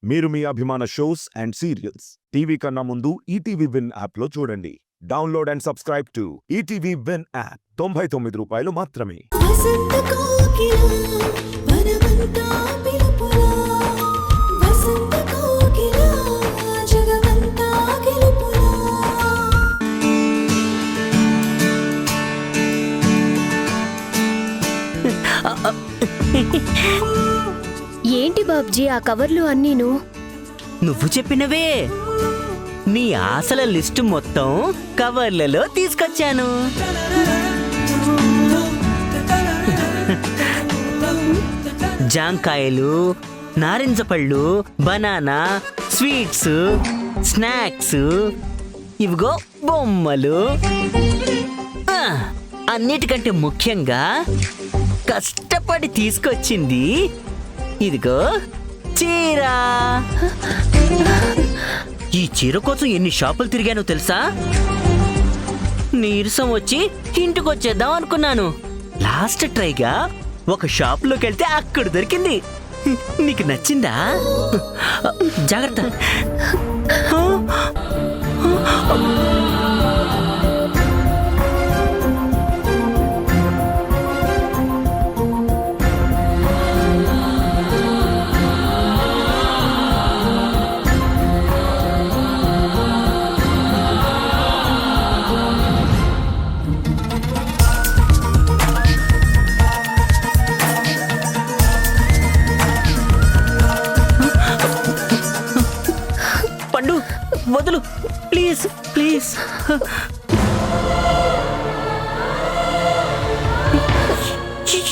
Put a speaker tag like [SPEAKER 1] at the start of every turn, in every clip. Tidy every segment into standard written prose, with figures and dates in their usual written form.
[SPEAKER 1] మీరు మీ అభిమాన shows and serials TV కన్నా ముందు ఈటీవీ విన్ యాప్లో చూడండి. Download and subscribe to ETV win app. 99 రూపాయలు మాత్రమే.
[SPEAKER 2] వసంత కోకిల వనమంతా పిలుపులా వసంత కోకిల జగమంతా గెలుపులా
[SPEAKER 3] ఏంటి బాబ్జీ ఆ కవర్లు అన్నీను?
[SPEAKER 4] నువ్వు చెప్పినవే. నీ ఆశల లిస్టు మొత్తం కవర్లలో తీసుకొచ్చాను. జాంకాయలు, నారింజ పళ్ళు, బనానా, స్వీట్స్, స్నాక్స్, ఇవిగో బొమ్మలు. అన్నిటికంటే ముఖ్యంగా కష్టపడి తీసుకొచ్చింది ఇదిగో చీర. ఈ చీర కోసం ఎన్ని షాపులు తిరిగానో తెలుసా? నీరసం వచ్చి ఇంటికొచ్చేద్దాం అనుకున్నాను. లాస్ట్ ట్రైగా ఒక షాపులోకి వెళ్తే అక్కడ దొరికింది. నీకు నచ్చిందా? జాగ్రత్త. పండు వదులు ప్లీజ్ ప్లీజ్.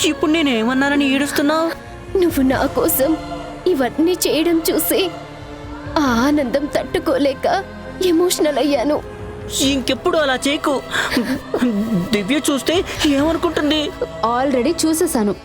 [SPEAKER 4] ఇప్పుడు నేనేమన్నానని ఏడుస్తున్నావు?
[SPEAKER 3] నువ్వు నా కోసం ఇవన్నీ చేయడం చూసి ఆ ఆనందం తట్టుకోలేక ఎమోషనల్ అయ్యాను.
[SPEAKER 4] ఇంకెప్పుడు అలా చేయకు. దివ్య చూస్తే ఏమనుకుంటుంది?
[SPEAKER 3] ఆల్రెడీ చూసేశాను.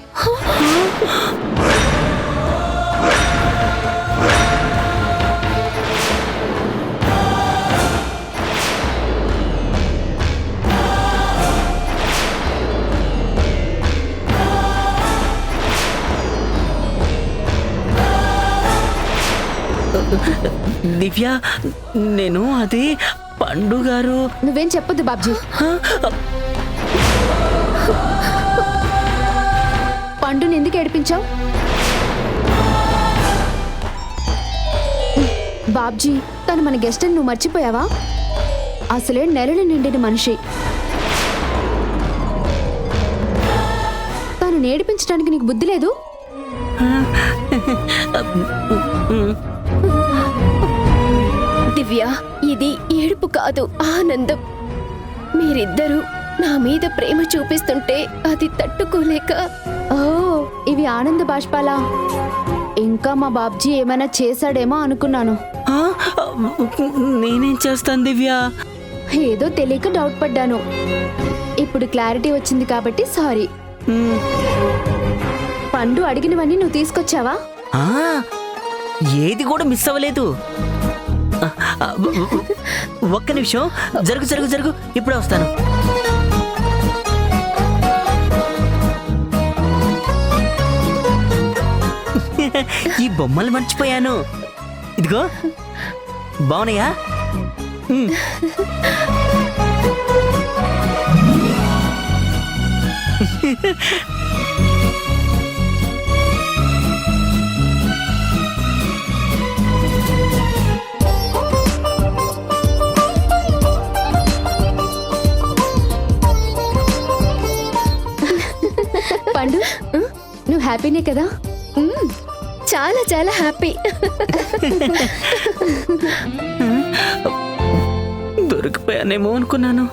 [SPEAKER 4] దివ్య, నేను అది పండు గారు.
[SPEAKER 3] నువ్వేం చెప్పొద్దు బాబ్జీ. పండుని ఎందుకు ఏడిపించావు? బాబ్జీ, తను మన గెస్ట్ అని నువ్వు మర్చిపోయావా? అసలే నెలలు నిండిన మనిషి. తను నేర్పించడానికి నీకు బుద్ధి లేదు? దివ్య, ఇది ఏడుపు కాదు, ఆనందం. మీరిద్దరూ నా మీద ప్రేమ చూపిస్తుంటే అది తట్టుకోలేక. ఓ, ఇవి ఆనంద బాష్పాలా? ఇంకా మా బాబ్జీ ఏమైనా చేశాడేమో అనుకున్నాను.
[SPEAKER 4] నేనేం చేస్తాను దివ్య?
[SPEAKER 3] ఏదో తెలియక డౌట్ పడ్డాను. ఇప్పుడు క్లారిటీ వచ్చింది కాబట్టి సారీ. పండు అడిగినవన్నీ నువ్వు తీసుకొచ్చావా?
[SPEAKER 4] ఏది కూడా మిస్ అవ్వలేదు. ఒక్క నిమిషం, జరుగు జరుగు జరుగు, ఇప్పుడే వస్తాను. ఈ బొమ్మలు మర్చిపోయాను. ఇదిగో, బాగున్నాయా?
[SPEAKER 3] పండు, నువ్వు హ్యాపీనే కదా? చాలా చాలా హ్యాపీ.
[SPEAKER 4] దొరికిపోయానేమో అనుకున్నాను.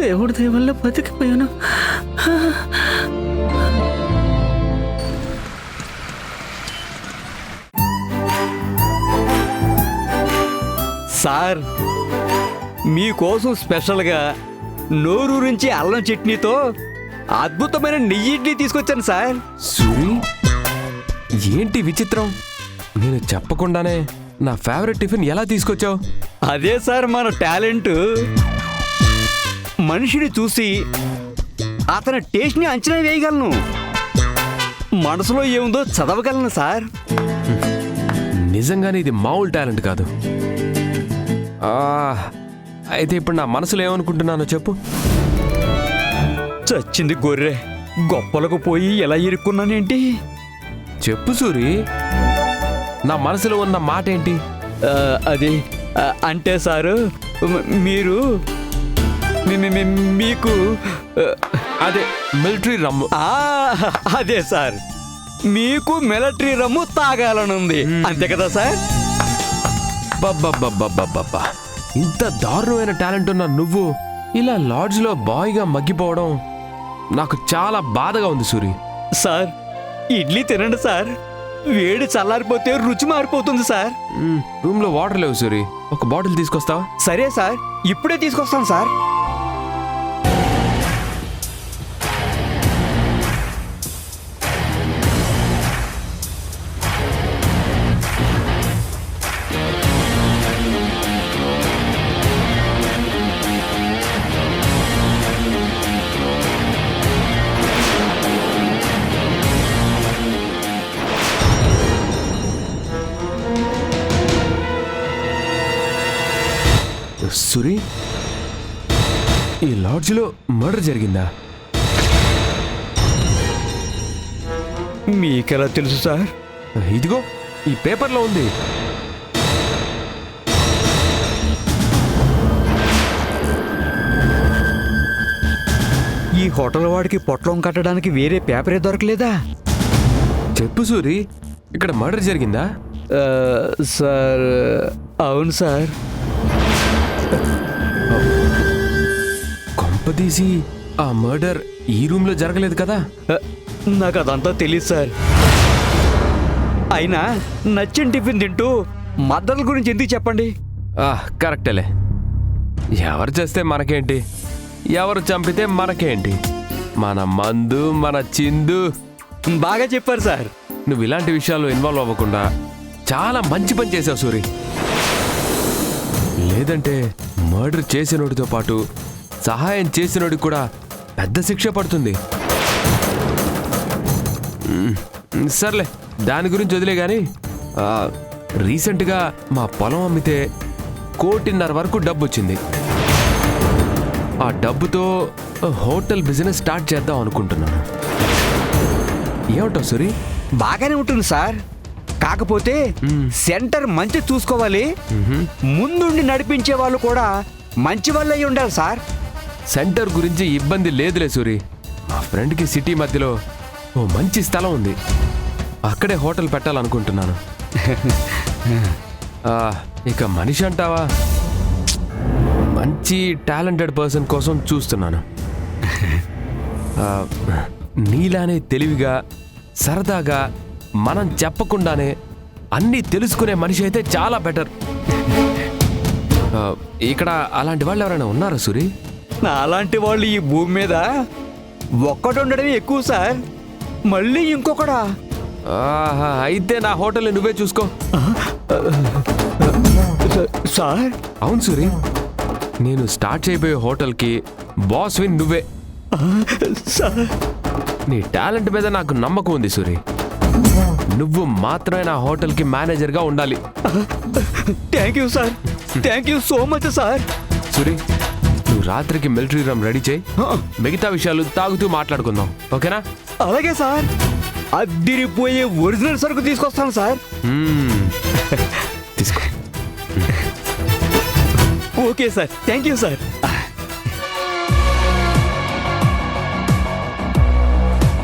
[SPEAKER 4] దేవుడి దయ వల్ల బతికిపోయాను.
[SPEAKER 5] సార్, మీకోసం స్పెషల్గా నోరూరించి అల్లం చట్నీతో అద్భుతమైన నెయ్యి ఇడ్లీ తీసుకొచ్చాను సార్.
[SPEAKER 6] సూరి, ఏంటి విచిత్రం? నేను చెప్పకుండానే నా ఫేవరెట్ టిఫిన్ ఎలా తీసుకొచ్చావు?
[SPEAKER 5] అదే సార్ మన టాలెంట్. మనిషిని చూసి అతని టేస్ట్ని అంచనా వేయగలను, మనసులో ఏముందో చదవగలను సార్.
[SPEAKER 6] నిజంగానే ఇది మామూలు టాలెంట్ కాదు. ఆ, అయితే ఇప్పుడు నా మనసులో ఏమనుకుంటున్నానో చెప్పు.
[SPEAKER 5] చచ్చింది గొర్రె, గొప్పలకు పోయి ఎలా ఇరుక్కున్నానేంటి?
[SPEAKER 6] చెప్పు సూరి, నా మనసులో ఉన్న మాట ఏంటి?
[SPEAKER 5] అది అంటే సారు మీరు మీకు
[SPEAKER 6] అదే మిలిటరీ రమ్ము.
[SPEAKER 5] అదే సార్, మీకు మిలిటరీ రమ్ము తాగాలనుంది, అంతే కదా సార్?
[SPEAKER 6] బబ్బబ్బబ్బబ్బబ్బబ్బా, ఇంత దారుణమైన టాలెంట్ ఉన్న నువ్వు ఇలా లాడ్జ్లో బాయ్గా మగ్గిపోవడం నాకు చాలా బాధగా ఉంది సూరి.
[SPEAKER 5] సార్ ఇడ్లీ తినండి సార్, వేడి చల్లారిపోతే రుచి మారిపోతుంది సార్.
[SPEAKER 6] రూమ్లో వాటర్ లేవు సూరి, ఒక బాటిల్ తీసుకొస్తావా?
[SPEAKER 5] సరే సార్, ఇప్పుడే తీసుకొస్తాను సార్.
[SPEAKER 6] సూరి, ఈ లాడ్జ్లో మర్డర్ జరిగిందా?
[SPEAKER 5] మీకెలా తెలుసు సార్?
[SPEAKER 6] ఇదిగో ఈ పేపర్లో ఉంది.
[SPEAKER 5] ఈ హోటల్ వాడికి పొట్లం కట్టడానికి వేరే పేపరే దొరకలేదా?
[SPEAKER 6] చెప్పు సూరి, ఇక్కడ మర్డర్ జరిగిందా?
[SPEAKER 5] సార్ అవును సార్.
[SPEAKER 6] కొంపదీసి ఆ మర్డర్ ఈ రూమ్లో జరగలేదు కదా?
[SPEAKER 5] నాకు అదంతా తెలియదు సార్. అయినా నచ్చిన టిఫిన్ తింటూ మద్దతుల గురించి ఎందుకు చెప్పండి?
[SPEAKER 6] కరెక్టేలే, ఎవరు చేస్తే మనకేంటి, ఎవరు చంపితే మనకేంటి, మన మందు మన చిందు.
[SPEAKER 5] బాగా చెప్పారు సార్.
[SPEAKER 6] నువ్వు ఇలాంటి విషయాల్లో ఇన్వాల్వ్ అవ్వకుండా చాలా మంచి పని చేసావు సూరి. లేదంటే మర్డర్ చేసినోడితో పాటు సహాయం చేసినోడికి కూడా పెద్ద శిక్ష పడుతుంది. సర్లే, దాని గురించి వదిలే గాని, రీసెంట్గా మా పొలం అమ్మితే 1.5 కోటి వరకు డబ్బు వచ్చింది. ఆ డబ్బుతో హోటల్ బిజినెస్ స్టార్ట్ చేద్దాం అనుకుంటున్నాను. ఏమంటావు సూరి?
[SPEAKER 5] బాగానే ఉంటుంది సార్, కాకపోతే సెంటర్ మంచి చూసుకోవాలి, ముందుండి నడిపించే వాళ్ళు కూడా మంచి వాళ్ళు అయి ఉండాలి సార్.
[SPEAKER 6] సెంటర్ గురించి ఇబ్బంది లేదులే సూరి. మా ఫ్రెండ్కి సిటీ మధ్యలో ఓ మంచి స్థలం ఉంది, అక్కడే హోటల్ పెట్టాలనుకుంటున్నాను. ఇక మనిషి అంటావా, మంచి టాలెంటెడ్ పర్సన్ కోసం చూస్తున్నాను. నీలానే తెలివిగా సరదాగా మనం చెప్పకుండానే అన్నీ తెలుసుకునే మనిషి అయితే చాలా బెటర్. ఇక్కడ అలాంటి వాళ్ళు ఎవరైనా ఉన్నారా సూరి?
[SPEAKER 5] నా అలాంటి వాళ్ళు ఈ భూమి మీద ఒక్కటి ఉండడమే ఎక్కువ సార్, మళ్ళీ ఇంకొకడా?
[SPEAKER 6] అయితే నా హోటల్ నువ్వే చూసుకో.
[SPEAKER 5] సార్
[SPEAKER 6] అవును సూరి, నేను స్టార్ట్ చేయబోయే హోటల్కి బాస్ విన్ నువ్వే.
[SPEAKER 5] సార్
[SPEAKER 6] నీ టాలెంట్ మీద నాకు నమ్మకం ఉంది సూరి. నువ్వు మాత్రమే నా హోటల్కి మేనేజర్గా ఉండాలి.
[SPEAKER 5] Thank you sir, thank you so much sir.
[SPEAKER 6] Suri, నువ్వు రాత్రికి మిలిటరీ రమ్ రెడీ చేయి, మిగతా విషయాలు తాగుతూ మాట్లాడుకుందాం, ఓకేనా?
[SPEAKER 5] అలాగే సార్, అద్దిరిపోయే ఒరిజినల్ సరుకు తీసుకొస్తాను సార్.
[SPEAKER 6] తీసుకో.
[SPEAKER 5] Okay sir, thank you sir.